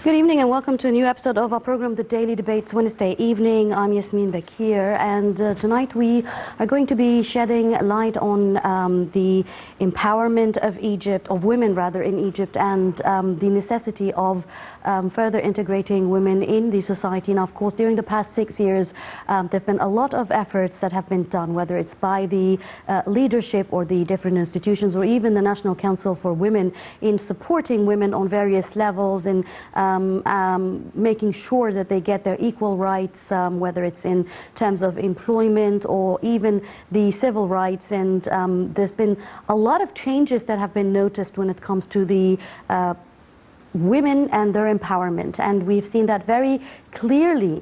Good evening and welcome to a new episode of our program, The Daily Debates, Wednesday evening. I'm Yasmin Bakir, and tonight we are going to be shedding light on the empowerment of Egypt, of women rather, in Egypt, and the necessity of further integrating women in the society. Now, of course, during the past 6 years, there have been a lot of efforts that have been done, whether it's by the leadership or the different institutions or even the National Council for Women, in supporting women on various levels, in making sure that they get their equal rights, whether it's in terms of employment or even the civil rights. And there's been a lot of changes that have been noticed when it comes to the women and their empowerment, and we've seen that very clearly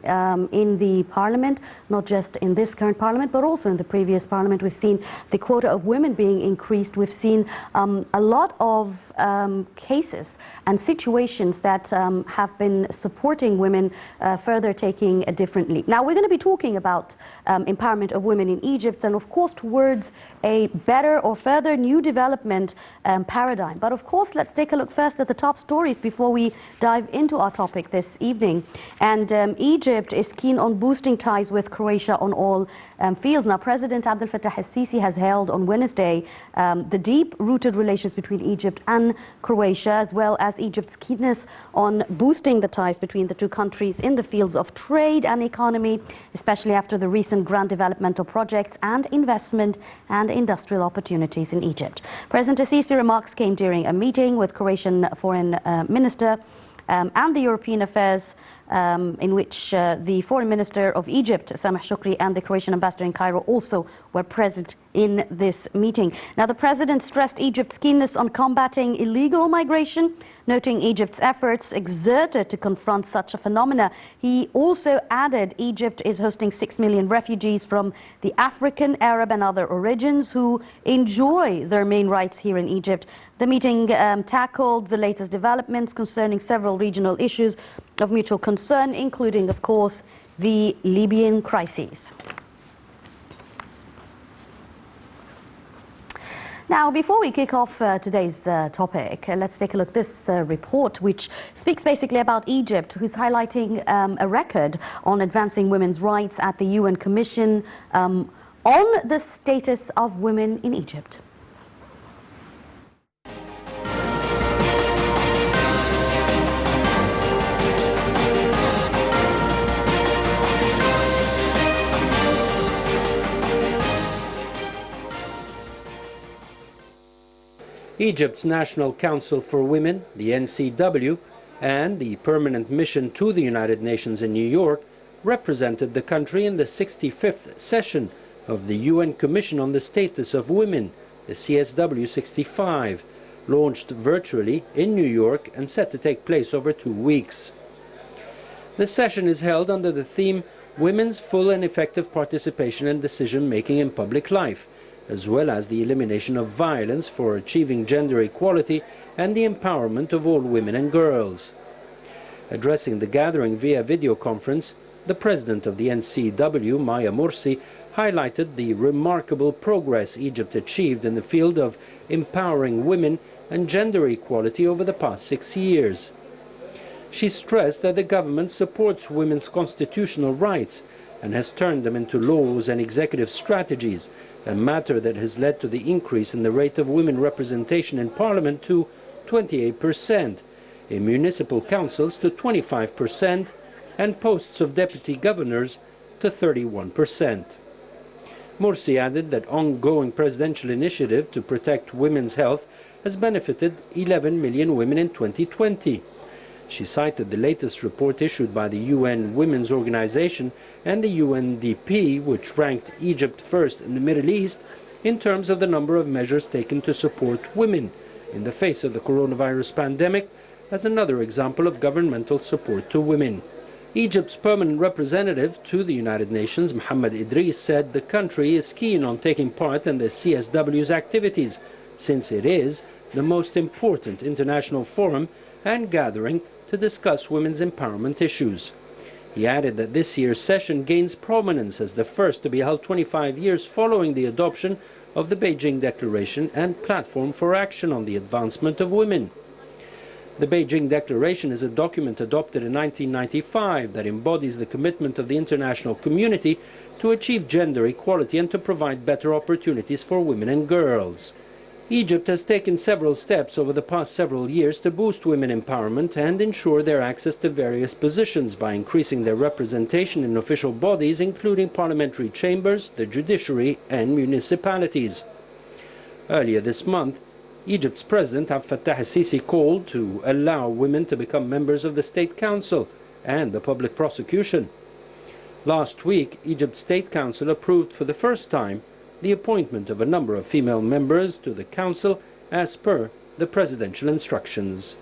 in the parliament, not just in this current parliament but also in the previous parliament. We've seen the quota of women being increased. We've seen a lot of cases and situations that have been supporting women further taking a different leap. Now we're going to be talking about empowerment of women in Egypt and of course towards a better or further new development paradigm. But of course, let's take a look first at the top stories before we dive into our topic this evening. And Egypt is keen on boosting ties with Croatia on all fields. Now, President Abdel Fattah el-Sisi has hailed on Wednesday the deep-rooted relations between Egypt and Croatia, as well as Egypt's keenness on boosting the ties between the two countries in the fields of trade and economy, especially after the recent grand developmental projects and investment and industrial opportunities in Egypt. President el-Sisi remarks came during a meeting with Croatian Foreign Minister and the European Affairs, in which the Foreign Minister of Egypt, Sameh Shoukry, and the Croatian ambassador in Cairo also were present in this meeting. Now, the President stressed Egypt's keenness on combating illegal migration, noting Egypt's efforts exerted to confront such a phenomena. He also added Egypt is hosting 6 million refugees from the African, Arab and other origins who enjoy their main rights here in Egypt. The meeting tackled the latest developments concerning several regional issues of mutual concern, including, of course, the Libyan crisis. Now, before we kick off today's topic, let's take a look at this report, which speaks basically about Egypt, who's highlighting a record on advancing women's rights at the UN Commission on the status of women in Egypt. Egypt's National Council for Women, the NCW, and the Permanent Mission to the United Nations in New York represented the country in the 65th session of the UN Commission on the Status of Women, the CSW 65, launched virtually in New York and set to take place over 2 weeks. The session is held under the theme Women's Full and Effective Participation in Decision-Making in Public Life, as well as the elimination of violence for achieving gender equality and the empowerment of all women and girls. Addressing the gathering via video conference, the president of the NCW, Maya Morsi, highlighted the remarkable progress Egypt achieved in the field of empowering women and gender equality over the past 6 years. She stressed that the government supports women's constitutional rights and has turned them into laws and executive strategies, a matter that has led to the increase in the rate of women representation in parliament to 28%, in municipal councils to 25%, and posts of deputy governors to 31%. Morsi added that ongoing presidential initiative to protect women's health has benefited 11 million women in 2020. She cited the latest report issued by the UN Women's Organization and the UNDP, which ranked Egypt first in the Middle East in terms of the number of measures taken to support women in the face of the coronavirus pandemic, as another example of governmental support to women. Egypt's permanent representative to the United Nations, Mohammed Idris, said the country is keen on taking part in the CSW's activities, since it is the most important international forum and gathering to discuss women's empowerment issues. He added that this year's session gains prominence as the first to be held 25 years following the adoption of the Beijing Declaration and Platform for Action on the Advancement of Women. The Beijing Declaration is a document adopted in 1995 that embodies the commitment of the international community to achieve gender equality and to provide better opportunities for women and girls. Egypt has taken several steps over the past several years to boost women empowerment and ensure their access to various positions by increasing their representation in official bodies, including parliamentary chambers, the judiciary, and municipalities. Earlier this month, Egypt's President Abdel Fattah el-Sisi called to allow women to become members of the State Council and the public prosecution. Last week, Egypt's State Council approved for the first time the appointment of a number of female members to the Council as per the presidential instructions.